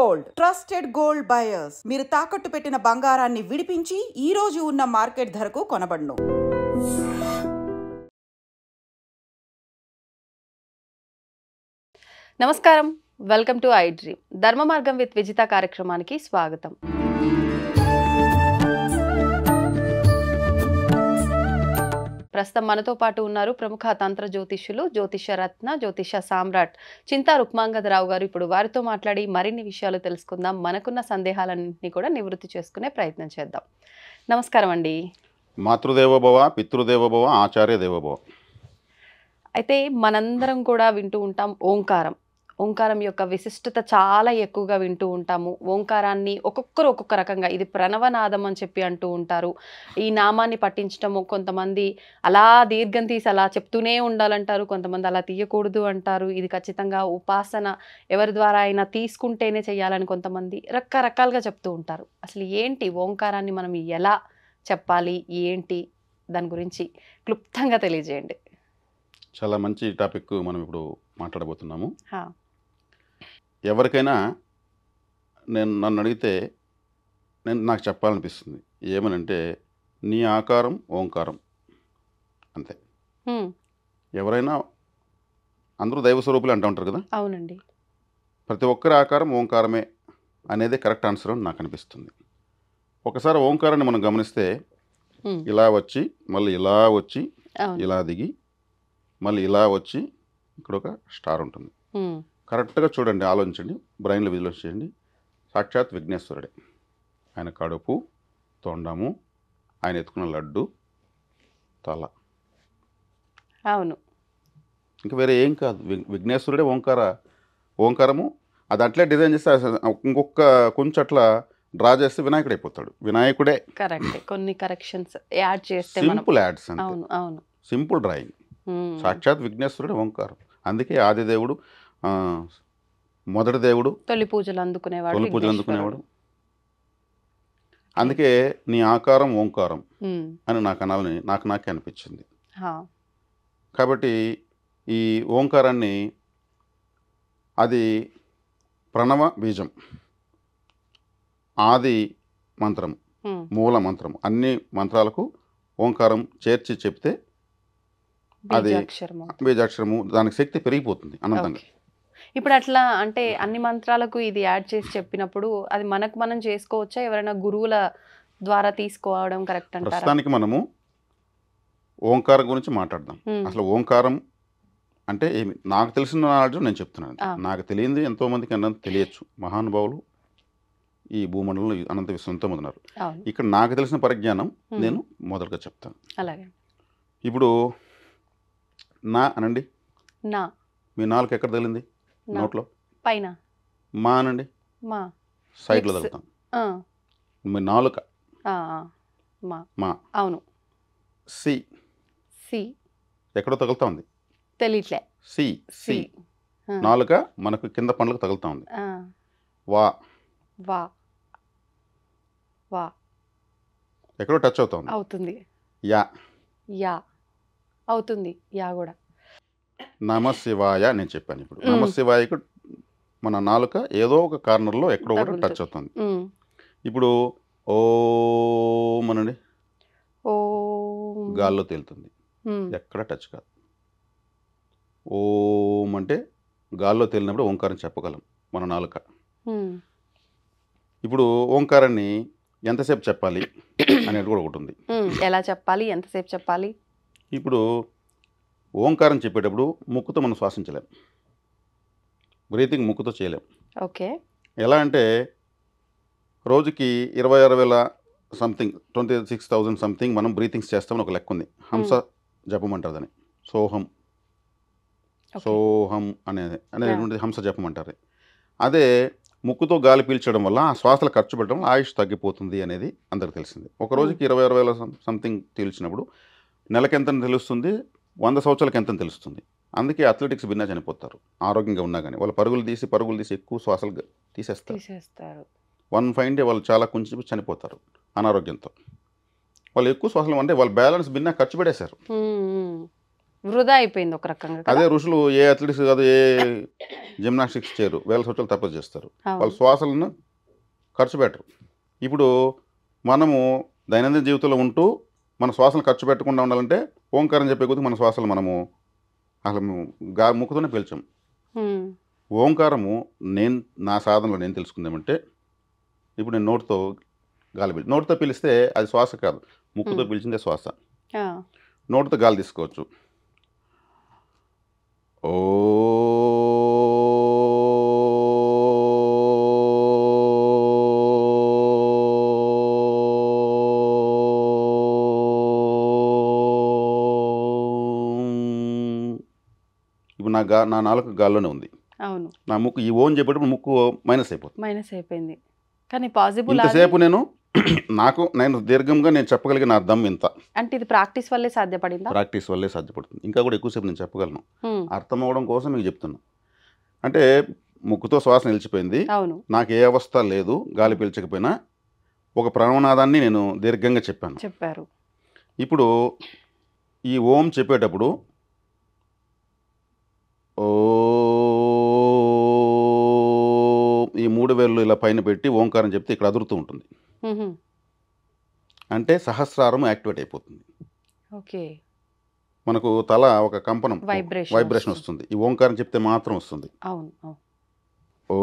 Gold, trusted gold buyers. మీరు తాకట్టు పెట్టిన బంగారాన్ని విడిపించి ఈ రోజు ఉన్న మార్కెట్ ధరకు కొనబడును. నమస్కారం, వెల్కమ్ టు ఐ డ్రీమ్. ధర్మ మార్గం విత్ విజిత కార్యక్రమానికి స్వాగతం. ప్రస్తుతం మనతో పాటు ఉన్నారు ప్రముఖ తంత్ర జ్యోతిష్యులు, జ్యోతిష రత్న, జ్యోతిష సామ్రాట్ చింతా రుక్మాంగదరావు గారు. ఇప్పుడు వారితో మాట్లాడి మరిన్ని విషయాలు తెలుసుకుందాం. మనకున్న సందేహాలన్నింటినీ కూడా నివృత్తి చేసుకునే ప్రయత్నం చేద్దాం. నమస్కారం అండి. మాతృదేవోభవ, పితృదేవోభవ, ఆచార్య దేవోభవ. అయితే మనందరం కూడా వింటూ ఉంటాం ఓంకారం. ఓంకారం యొక్క విశిష్టత చాలా ఎక్కువగా వింటూ ఉంటాము. ఓంకారాన్ని ఒక్కొక్కరు ఒక్కొక్క రకంగా, ఇది ప్రణవనాదం అని చెప్పి అంటూ ఉంటారు. ఈ నామాన్ని పఠించటము కొంతమంది అలా దీర్ఘం తీసి అలా చెప్తూనే ఉండాలంటారు, కొంతమంది అలా తీయకూడదు అంటారు. ఇది ఖచ్చితంగా ఉపాసన ఎవరి ద్వారా అయినా తీసుకుంటేనే చేయాలని కొంతమంది రకరకాలుగా చెప్తూ ఉంటారు. అసలు ఏంటి ఓంకారాన్ని మనం ఎలా చెప్పాలి, ఏంటి దాని గురించి క్లుప్తంగా తెలియజేయండి. చాలా మంచి టాపిక్ మనం ఇప్పుడు మాట్లాడబోతున్నాము. ఎవరికైనా నన్ను అడిగితే నాకు చెప్పాలనిపిస్తుంది ఏమనంటే, నీ ఆకారం ఓంకారం అంతే. ఎవరైనా అందరూ దైవ స్వరూపులు అంటూ ఉంటారు కదా. అవునండి. ప్రతి ఒక్కరి ఆకారం ఓంకారమే అనేది కరెక్ట్ ఆన్సర్ అని నాకు అనిపిస్తుంది. ఒకసారి ఓంకారాన్ని మనం గమనిస్తే ఇలా వచ్చి మళ్ళీ ఇలా వచ్చి ఇలా దిగి మళ్ళీ ఇలా వచ్చి ఇక్కడ ఒక స్టార్ ఉంటుంది. కరెక్ట్గా చూడండి, ఆలోచించండి, బ్రెయిన్లో విజువలైజ్ చేయండి. సాక్షాత్ విఘ్నేశ్వరుడే. ఆయన కడుపు, తొండము, ఆయన ఎత్తుకున్న లడ్డు, తల. అవును, ఇంకా వేరే ఏం కాదు. విఘ్నేశ్వరుడే ఓంకారము. అది అట్లే డిజైన్ చేస్తే ఇంకొక కొంచెం అట్లా డ్రా చేస్తే వినాయకుడు అయిపోతాడు. వినాయకుడే. కరెక్ట్. కొన్ని కరెక్షన్స్ యాడ్ చేస్తే సింపుల్ యాడ్స్. అవును అవును, సింపుల్ డ్రాయింగ్. సాక్షాత్ విఘ్నేశ్వరుడే ఓంకారం. అందుకే ఆదిదేవుడు, మొదటి దేవుడు, తొలి పూజలు అందుకునేవాడు. అందుకే నీ ఆకారం ఓంకారం అని నాకే అనిపించింది. కాబట్టి ఈ ఓంకారాన్ని, అది ప్రణవ బీజం, ఆది మంత్రం, మూల మంత్రం. అన్ని మంత్రాలకు ఓంకారం చేర్చి చెప్తే అది బీజాక్షరము, దానికి శక్తి పెరిగిపోతుంది అనంతంగా. ఇప్పుడు అట్లా అంటే అన్ని మంత్రాలకు ఇది యాడ్ చేసి చెప్పినప్పుడు అది మనకు మనం చేసుకోవచ్చా? ఎవరైనా గురువుల ద్వారా తీసుకోవడం కరెక్ట్ అంటారా? ప్రస్తుతానికి మనము ఓంకారం గురించి మాట్లాడదాం. అసలు ఓంకారం అంటే ఏమి, నాకు తెలిసిన నాలెడ్జ్ నేను చెప్తున్నాను. నాకు తెలియంది ఎంతో మందికి అన్నంత తెలియచ్చు. మహానుభావులు ఈ భూమండలంలో అనంత విశ్వంతో ఉన్నారు. ఇక్కడ నాకు తెలిసిన పరిజ్ఞానం నేను మొదటగా చెప్తాను. అలాగే. ఇప్పుడు నా అనండి. నా. మీ నాలుగు ఎక్కడ తగిలింది? నోట్లో పైన. మా అనండి. మా. సైడ్లో తగులుతాం. మీ నాలుక. మా. అవును. సి. సి ఎక్కడో తగులుతా ఉంది, తెలియట్లే. సి. సి నాలుక మనకు కింద పండ్లకు తగులుతా ఉంది. వా. వా. వా ఎక్కడో టచ్ అవుతుంది. యా. యా అవుతుంది. యా కూడా. నమశివాయ నేను చెప్పాను. ఇప్పుడు నమశివాయకు మన నాలుక ఏదో ఒక కార్నర్లో ఎక్కడో కూడా టచ్ అవుతుంది. ఇప్పుడు ఓం అనండి. గాల్లో తేలుతుంది, ఎక్కడ టచ్ కాదు. ఓం అంటే గాల్లో తేలినప్పుడు ఓంకారం చెప్పగలం మన నాలుక. ఇప్పుడు ఓంకారాన్ని ఎంతసేపు చెప్పాలి అనేది కూడా ఒకటి ఉంది. ఎలా చెప్పాలి, ఎంతసేపు చెప్పాలి? ఇప్పుడు ఓంకారం చెప్పేటప్పుడు ముక్కుతో మనం శ్వాసించలేం, బ్రీతింగ్ ముక్కుతో చేయలేం. ఓకే. ఎలా అంటే రోజుకి 26,000 సంథింగ్ 26,000 సంథింగ్ మనం బ్రీతింగ్స్ చేస్తామని ఒక లెక్క ఉంది. హంస జపం అంటారు దాన్ని. సోహం అనేది హంస జపం అంటారు. అదే ముక్కుతో గాలి పీల్చడం వల్ల ఆ శ్వాసలు ఖర్చు పెట్టడం వల్ల ఆయుష్ తగ్గిపోతుంది అనేది అందరికి తెలిసింది. ఒక రోజుకి 26,000 సంథింగ్ పీల్చినప్పుడు నెలకి ఎంత తెలుస్తుంది, 100 సంవత్సరాలకి ఎంత తెలుస్తుంది. అందుకే అథ్లెటిక్స్ భిన్నా చనిపోతారు ఆరోగ్యంగా ఉన్నా కానీ. వాళ్ళు పరుగులు తీసి ఎక్కువ శ్వాసలు తీసేస్తారు. 1 వాళ్ళు చాలా కొంచెం చనిపోతారు అనారోగ్యంతో. వాళ్ళు ఎక్కువ శ్వాసలు అంటే వాళ్ళ బ్యాలెన్స్ భిన్నా ఖర్చు పెట్టేశారు. వృధా అయిపోయింది ఒక రకంగా కదా. అదే ఋషులు ఏ అథ్లెటిక్స్ కాదు, ఏ జిమ్నాస్టిక్స్ చేయరు, వేల సంవత్సరాలు తపస్సు చేస్తారు. అవును. వాళ్ళ శ్వాసలను ఖర్చు పెట్టరు. ఇప్పుడు మనము దైనందిన జీవితంలో ఉంటూ మన శ్వాసను ఖర్చు పెట్టకుండా ఉండాలంటే ఓంకారం చెప్పే కొద్ది మన శ్వాసలు మనము అసలు ముక్కుతోనే పీల్చాం. ఉమ్, ఓంకారము నా సాధనలో నేను తెలుసుకుందామంటే, ఇప్పుడు నేను నోటితో నోటితో పీలిస్తే అది శ్వాస కాదు, ముక్కుతో పీల్చిందే శ్వాస. ఆ, నోటితో గాలి తీసుకోవచ్చు. ఓ ఇప్పుడు నా నాలుక గాల్లోనే ఉంది. అవును, నా ముక్కు ఈ ఓన్ చెప్పేటప్పుడు ముక్కు మైనస్ అయిపోతుంది. మైనస్ అయిపోయింది. కానీ పాసిబుల్ ఇంతసేపు నేను దీర్ఘంగా నేను చెప్పగలిగిన నా దమ్ ఇంత. అంటే ఇది ప్రాక్టీస్ వల్లే సాధ్యపడిందా? ప్రాక్టీస్ వల్లే సాధ్యపడుతుంది. ఇంకా కూడా ఎక్కువసేపు నేను చెప్పగలను, అర్థం అవ్వడం కోసం మీకు చెప్తున్నా. అంటే ముక్కుతో శ్వాస నిలిచిపోయింది, అవును, నాకు ఏ అవస్థ లేదు, గాలి పీల్చకపోయినా ఒక ప్రణవనాదాన్ని నేను దీర్ఘంగా చెప్పారు. ఇప్పుడు ఈ ఓం చెప్పేటప్పుడు ఓ ఈ 3 వేళ్ళు ఇలా పైన పెట్టి ఓంకారం చెప్తే ఇక్కడ అదురుతూ ఉంటుంది. అంటే సహస్రారం యాక్టివేట్ అయిపోతుంది. ఓకే, మనకు తల ఒక కంపనం వైబ్రేషన్ వస్తుంది. ఈ ఓంకారం చెప్తే మాత్రం వస్తుంది. అవును. ఓ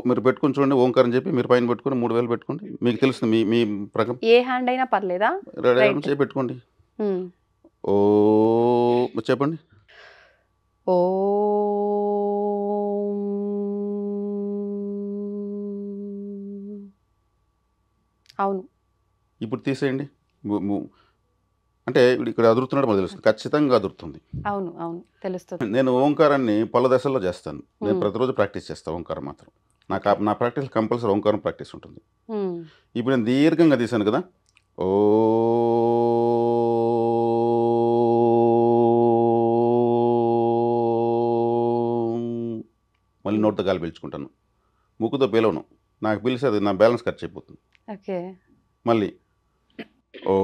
మీరు పెట్టుకుని చూడండి, ఓంకారం చెప్పి మీరు పైన పెట్టుకుని 3 వేలు పెట్టుకోండి, మీకు తెలుస్తుంది. మీ ప్రకారం ఏ హ్యాండ్ అయినా పర్లేదా? చేయి పెట్టుకోండి. ఓ చెప్పండి. ఓ అవును. ఇప్పుడు తీసేయండి. అంటే ఇక్కడ అదురుతున్నాడు మనకు తెలుస్తుంది, ఖచ్చితంగా అదురుతుంది. అవును, అవును, తెలుస్తుంది. నేను ఓంకారాన్ని పలు దశల్లో చేస్తాను. నేను ప్రతిరోజు ప్రాక్టీస్ చేస్తాను ఓంకారం మాత్రం. నా ప్రాక్టీస్ కంపల్సరీ ఓంకారం ప్రాక్టీస్ ఉంటుంది. ఇప్పుడు నేను దీర్ఘంగా తీశాను కదా, ఓ మళ్ళీ నోటితో గాలి పీల్చుకుంటాను, ముక్కుతో పీలవను. నాకు పీలిస్తే అది నా బ్యాలెన్స్ ఖర్చు అయిపోతుంది. ఓకే, మళ్ళీ ఓ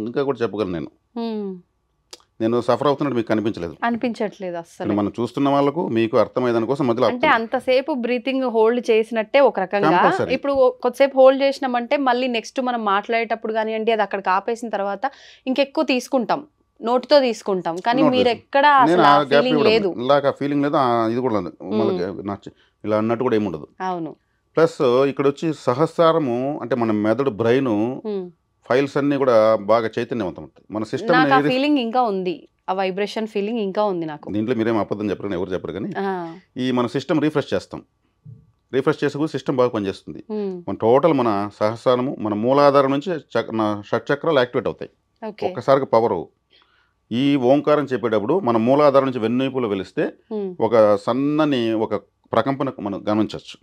ఇంకా కూడా చెప్పగలను. నేను సఫర్ అవుతున్నట్టు మీకు అనిపించట్లేదు అసలు. మనం చూస్తున్న వాళ్ళకు మీకు అర్థమయ్యేదాని కోసం మధ్యలో అంటే అంతసేపు బ్రీతింగ్ హోల్డ్ చేసినట్టే ఒక రకంగా. ఇప్పుడు కొద్దిసేపు హోల్డ్ చేసినామంటే మళ్ళీ నెక్స్ట్ మనం మాట్లాడేటప్పుడు కానివ్వండి, అది అక్కడికి ఆపేసిన తర్వాత ఇంకెక్కువ తీసుకుంటాం, నోటితో తీసుకుంటాం. కానీ మీరు ఎక్కడ ఫీలింగ్ లేదు, ఫీలింగ్ లేదు, ఇది కూడా ఇలా అన్నట్టు కూడా ఏముండదు. అవును. ప్లస్ ఇక్కడ వచ్చి సహస్రారము అంటే మన మెదడు బ్రెయిన్ ఫైల్స్ అన్ని కూడా బాగా చైతన్యవంతం అవుతాయి. మన సిస్టమ్ ఫీలింగ్ ఇంకా ఉంది, ఆ వైబ్రేషన్ ఫీలింగ్ ఇంకా ఉంది నాకు. దీంట్లో మీరేం అబద్ధం చెప్పరు కానీ ఎవరు చెప్పరు కానీ ఈ మన సిస్టమ్ రీఫ్రెష్ చేస్తాం. రీఫ్రెష్ చేసే కూడా సిస్టమ్ బాగా పనిచేస్తుంది. మన టోటల్ మన సహస్రారము మన మూలాధారం నుంచి షట్చక్రాలు యాక్టివేట్ అవుతాయి ఒక్కసారిగా పవర్. ఈ ఓంకారం చెప్పేటప్పుడు మన మూలాధారం నుంచి వెన్నువైపులో వెలిస్తే ఒక సన్నని ఒక ప్రకంపన మనం గమనించవచ్చు.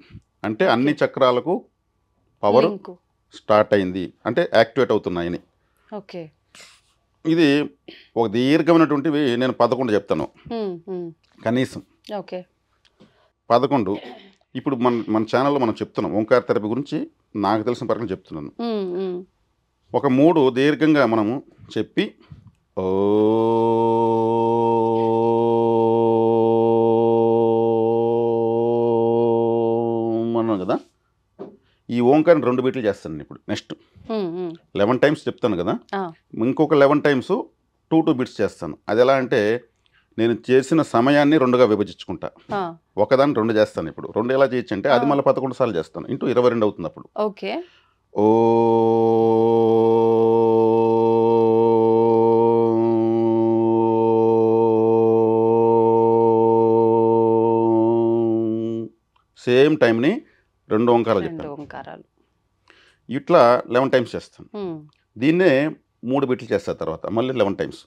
అంటే అన్ని చక్రాలకు పవర్ స్టార్ట్ అయింది, అంటే యాక్టివేట్ అవుతున్నాయని. ఓకే, ఇది ఒక దీర్ఘమైనటువంటివి నేను 11 చెప్తాను కనీసం. ఓకే, 11. ఇప్పుడు మన ఛానల్లో మనం చెప్తున్నాం ఓంకార థెరపీ గురించి, నాకు తెలిసిన ప్రకారం చెప్తున్నాను. ఒక 3 దీర్ఘంగా మనము చెప్పి ఓ అన్నాం కదా, ఈ ఓంకారం 2 బీట్లు చేస్తాను. ఇప్పుడు నెక్స్ట్ 11 టైమ్స్ చెప్తాను కదా, ఇంకొక 11 టైమ్స్ 2 బీట్స్ చేస్తాను. అది ఎలా అంటే నేను చేసిన సమయాన్ని 2గా విభజించుకుంటా, ఒకదాన్ని 2 చేస్తాను. ఇప్పుడు 2 ఎలా చేయొచ్చు అంటే అది మళ్ళీ 11 సార్లు చేస్తాను, ఇంటూ 22 అవుతుంది అప్పుడు. ఓకే, ఓ సేమ్ టైంని 2 ఓంకారాలు చెప్పాను. ఇట్లా 11 టైమ్స్ చేస్తాను. దీన్నే 3 బీట్లు చేస్తా, తర్వాత మళ్ళీ 11 టైమ్స్.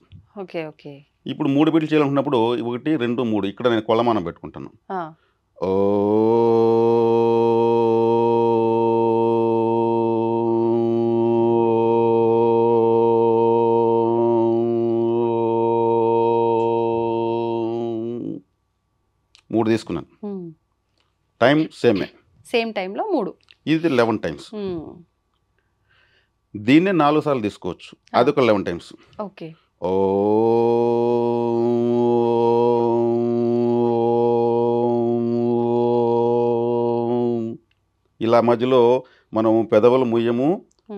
Okay, okay. ఇప్పుడు 3 బీట్లు చేయాలనుకున్నప్పుడు 1 2 3 ఇక్కడ నేను కొలమానం పెట్టుకుంటాను. ఓ 3 తీసుకున్నాను. టైం సేమే. సేమ్ టైంలో 3. ఇది 11 టైమ్స్. దీన్నే 4 సార్లు తీసుకోవచ్చు. అదొక 11 టైమ్స్. ఓకే. ఇలా మధ్యలో మనం పెదవులు ముయ్యము,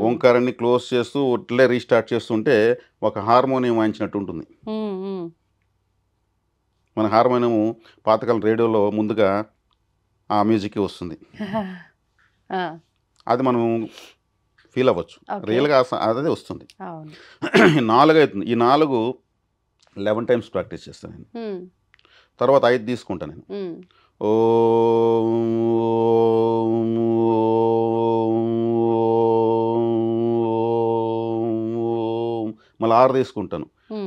ఓంకారాన్ని క్లోజ్ చేస్తూ ఇట్లే రీస్టార్ట్ చేస్తుంటే ఒక హార్మోనియం వాయించినట్టు ఉంటుంది. మన హార్మోనియం పాతకాలం రేడియోలో ముందుగా ఆ మ్యూజిక్ వస్తుంది. అది మనం ఫీల్ అవ్వచ్చు. రియల్గా అదే వస్తుంది. 4 అవుతుంది. ఈ 4 11 టైమ్స్ ప్రాక్టీస్ చేస్తాను నేను. తర్వాత 5 తీసుకుంటాను నేను. మళ్ళీ 6 తీసుకుంటాను.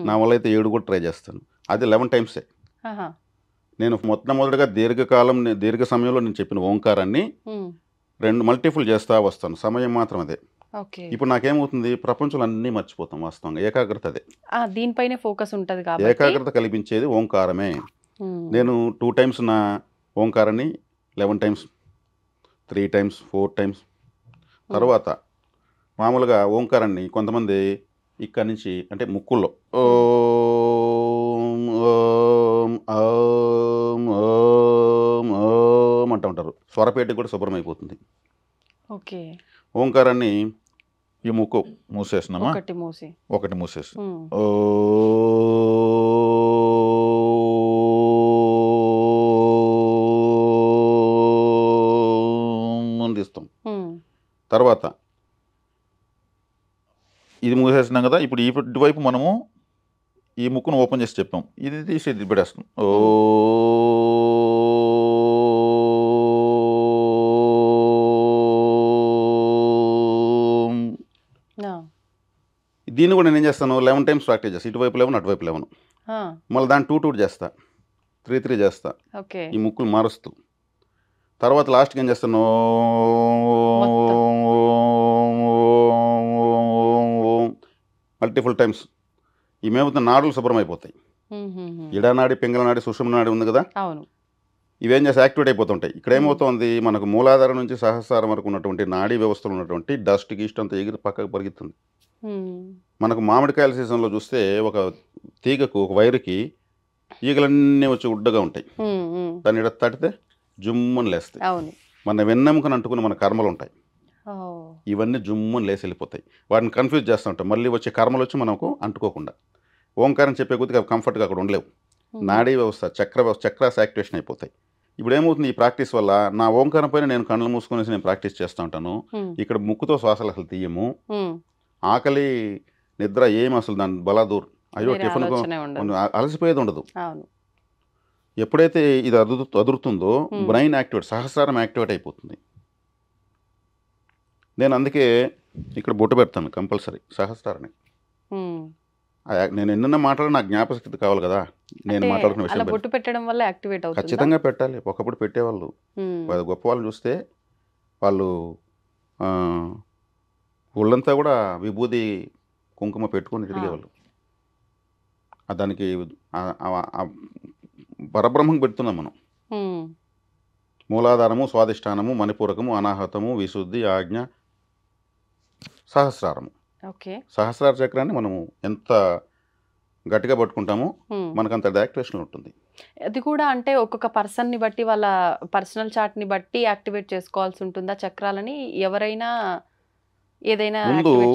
నా వల్ల అయితే 7 కూడా ట్రై చేస్తాను. అది 11 టైమ్సే. నేను మొట్టమొదటిగా దీర్ఘ సమయంలో నేను చెప్పిన ఓంకారాన్ని 2 మల్టిపుల్ చేస్తా వస్తాను. సమయం మాత్రం అదే. ఇప్పుడు నాకేమవుతుంది, ప్రపంచంలో అన్నీ మర్చిపోతాం. వాస్తవంగా ఏకాగ్రత అదే. దీనిపైనే ఫోకస్ ఉంటుంది కాబట్టి ఏకాగ్రత కల్పించేది ఓంకారమే. నేను 2 టైమ్స్ నా ఓంకారాన్ని 11 టైమ్స్, 3 టైమ్స్, 4 టైమ్స్. తర్వాత మామూలుగా ఓంకారాన్ని కొంతమంది ఇక్కడి నుంచి అంటే ముక్కుల్లో ఓం ఓం ఓం ఓం ఓం అంటూ ఉంటారు. స్వరపేట కూడా శుభ్రం అయిపోతుంది. ఓకే. ఓంకారాన్ని ఈ ముక్కు మూసేసినామా, ఒకటి మూసేసి తీస్తాం. తర్వాత ఇది మూసేసినాం కదా. ఇప్పుడు ఇటువైపు మనము ఈ ముక్కును ఓపెన్ చేసి చెప్పాం. ఇది తీసి ఇది పెట్టేస్తాం. దీన్ని కూడా నేను ఏం చేస్తాను, 11 టైమ్స్ ప్రాక్టీస్ చేస్తాను. ఇటువైపు 11, అటువైపు 11. మళ్ళీ దాన్ని 2 చేస్తా, 3 చేస్తా, ఈ ముక్కులు మారుస్తూ. తర్వాత లాస్ట్కి ఏం చేస్తాను, మల్టిపుల్ టైమ్స్. ఇవేమవుతుంది, నాడులు శుభ్రం అయిపోతాయి. ఇడానాడి, పింగళనాడి, సుషుమ్న నాడి ఉంది కదా, ఇవేం చేస్తే యాక్టివేట్ అయిపోతుంటాయి. ఇక్కడ ఏమవుతుంది, మనకు మూలాధారం నుంచి సహస్రారం వరకు ఉన్నటువంటి నాడీ వ్యవస్థలో ఉన్నటువంటి డస్ట్ గీస్ట్ అంతా ఎగిరి పక్కకు పరిగెత్తుంది. మనకు మామిడికాయల సీజన్లో చూస్తే ఒక తీగకు, ఒక వైరుకి ఈగలన్నీ వచ్చి ఉడ్డగా ఉంటాయి. దాన్ని ఇడ తడితే జుమ్ముని లేస్తాయి. మన వెన్నెముకను అంటుకుని మన కర్మలు ఉంటాయి. ఇవన్నీ జుమ్ముని లేసి వెళ్ళిపోతాయి. వాటిని కన్ఫ్యూజ్ చేస్తూ ఉంటాం. మళ్ళీ వచ్చే కర్మలు వచ్చి మనకు అంటుకోకుండా ఓంకారం చెప్పే కొద్దిగా కంఫర్ట్గా అక్కడ ఉండలేవు. నాడీ వ్యవస్థ, చక్రాస్ యాక్టివేషన్ అయిపోతాయి. ఇప్పుడు ఏమవుతుంది, ఈ ప్రాక్టీస్ వల్ల నా ఓంకారం పైన నేను కళ్ళు మూసుకునేసి నేను ప్రాక్టీస్ చేస్తూ ఉంటాను. ఇక్కడ ముక్కుతో శ్వాసలు అసలు తీయము. ఆకలి, నిద్ర ఏం అసలు దాని బలాదూర్, అయ్యో టిఫిన్ అలసిపోయేది ఉండదు. ఎప్పుడైతే ఇది అదురుతుందో బ్రెయిన్ యాక్టివేట్, సహస్రారం యాక్టివేట్ అయిపోతుంది. నేను అందుకే ఇక్కడ బొట్టు పెడతాను కంపల్సరీ సహస్రారాన్ని. నేను ఎన్నెన్న మాట్లాడి నాకు జ్ఞాపకశక్తి కావాలి కదా, నేను మాట్లాడుకున్న విషయం బొట్టు పెట్టడం వల్ల యాక్టివేట్ అవుతుంది. ఖచ్చితంగా పెట్టాలి. ఒకప్పుడు పెట్టేవాళ్ళు, గొప్ప వాళ్ళు చూస్తే వాళ్ళు ఒళ్ళంతా కూడా విభూది కుంకుమ పెట్టుకొని తిరిగేవాళ్ళు. దానికి పరబ్రహ్మం పెడుతున్నాం మనం. మూలాధారము, స్వాధిష్టానము, మణిపూరకము, అనాహతము, విశుద్ధి, ఆజ్ఞ, సహస్రారము. సహస్రార చక్రాన్ని మనము ఎంత గట్టిగా పట్టుకుంటామో మనకు అంత యాక్టివేషన్ ఉంటుంది. అది కూడా అంటే ఒక్కొక్క పర్సన్ని బట్టి, వాళ్ళ పర్సనల్ చార్ట్ని బట్టి యాక్టివేట్ చేసుకోవాల్సి ఉంటుందా చక్రాలని? ఎవరైనా ఏదైనా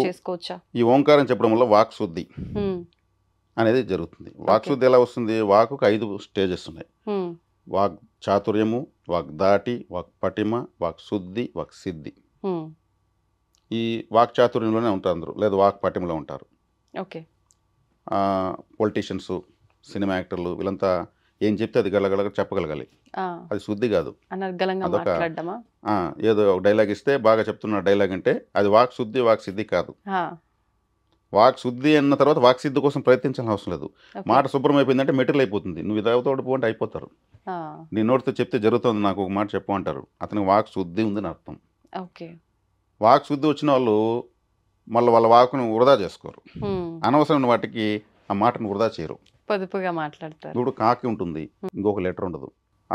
చేసుకోవచ్చా? ఈ ఓంకారం చెప్పడం వల్ల వాక్ శుద్ధి అనేది జరుగుతుంది. వాక్ శుద్ధి ఎలా వస్తుంది? వాకుకు 5 స్టేజెస్ ఉన్నాయి. వాక్ చాతుర్యము, వాక్ దాటి, వాక్ పటిమ, వాక్ శుద్ధి, వాక్ సిద్ధి. ఈ వాక్ చాతుర్యంలోనే ఉంటారు అందరూ, లేదా వాక్ పటిమలో ఉంటారు. పొలిటీషియన్స్, సినిమా యాక్టర్లు, వీళ్ళంతా ఏం చెప్తే అది గలగలగా చెప్పగలగాలి. అది శుద్ధి కాదు. అదొక ఏదో ఒక డైలాగ్ ఇస్తే బాగా చెప్తున్న డైలాగ్ అంటే అది వాక్ శుద్ధి, వాక్ సిద్ధి కాదు. వాక్ శుద్ధి అన్న తర్వాత వాక్ సిద్ధి కోసం ప్రయత్నించాల్సిన అవసరం లేదు. మాట శుభ్రం అయిపోయిందంటే మెటీరియల్ అయిపోతుంది. నువ్వు ఇదవుతాడు పో అంటే అయిపోతారు. నీ నోటితో చెప్తే జరుగుతుంది, నాకు ఒక మాట చెప్పు అంటారు. అతనికి వాక్ శుద్ధి ఉందని అర్థం. వాక్ శుద్ధి వచ్చిన వాళ్ళు మళ్ళీ వాళ్ళ వాకును వృధా చేసుకోరు. అనవసరమైన వాటికి ఆ మాటను వృధా చేయరు. పొదుపుగా మాట్లాడతారు. ఇప్పుడు కాకి ఉంటుంది, ఇంకొక లెటర్ ఉండదు.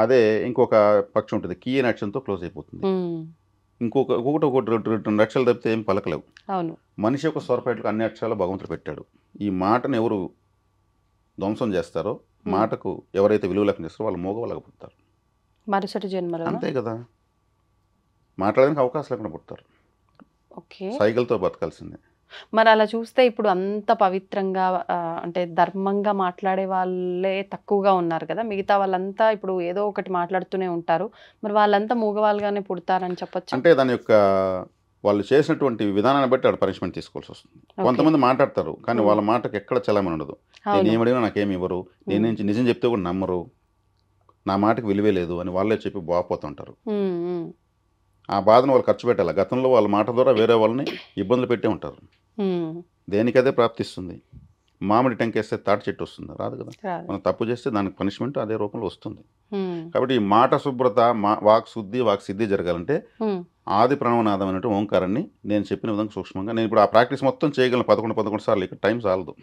అదే ఇంకొక పక్షి ఉంటుంది, కీ అనే అక్షరంతో క్లోజ్ అయిపోతుంది. ఒకటి 2 అక్షరాలు తప్పితే ఏం పలకలేవు. అవును. మనిషి యొక్క స్వరపేటలకు అన్ని అక్షరాలు భగవంతుడు పెట్టాడు. ఈ మాటను ఎవరు ధ్వంసం చేస్తారో, మాటకు ఎవరైతే విలువ లేకుండా చేస్తారో వాళ్ళు మోగవాళ్ళగా పుడతారు మరుసటి జన్మలో. అంతే కదా, మాట్లాడడానికి అవకాశం లేకుండా పుడతారు. ఓకే. సైకిల్తో బతకాల్సిందే. మరి అలా చూస్తే ఇప్పుడు అంత పవిత్రంగా అంటే ధర్మంగా మాట్లాడే వాళ్ళే తక్కువగా ఉన్నారు కదా, మిగతా వాళ్ళంతా ఇప్పుడు ఏదో ఒకటి మాట్లాడుతూనే ఉంటారు. మరి వాళ్ళంతా మూగవాళ్ళుగానే పుడతారని చెప్పొచ్చు. అంటే దాని యొక్క వాళ్ళు చేసినటువంటి విధానాన్ని బట్టి ఆడ పనిష్మెంట్ తీసుకోవాల్సి వస్తుంది. కొంతమంది మాట్లాడతారు కానీ వాళ్ళ మాటకు ఎక్కడ చలామణి ఉండదు. నేను ఏమడిగినా నాకేమి ఇవ్వరు, నేను నిజం చెప్తే కూడా నమ్మరు, నా మాటకు విలువే లేదు అని వాళ్ళే చెప్పి బాగుపోతుంటారు. ఆ బాధను వాళ్ళు ఖర్చు పెట్టాలి. గతంలో వాళ్ళ మాట ద్వారా వేరే వాళ్ళని ఇబ్బందులు పెట్టే ఉంటారు. దేనికదే ప్రాప్తిస్తుంది. మామిడి టెంకేస్తే తాటి చెట్టు వస్తుంది? రాదు కదా. మనం తప్పు చేస్తే దానికి పనిష్మెంట్ అదే రూపంలో వస్తుంది. కాబట్టి ఈ మాట శుభ్రత, వాక్ శుద్ధి, వాక్ సిద్ధి జరగాలంటే ఆది ప్రణవనాదం అనేటువంటి ఓంకారాన్ని నేను చెప్పిన విధంగా సూక్ష్మంగా నేను ఇప్పుడు ఆ ప్రాక్టీస్ మొత్తం చేయగలను 11 సార్లు. ఇక్కడ టైం చాలదు.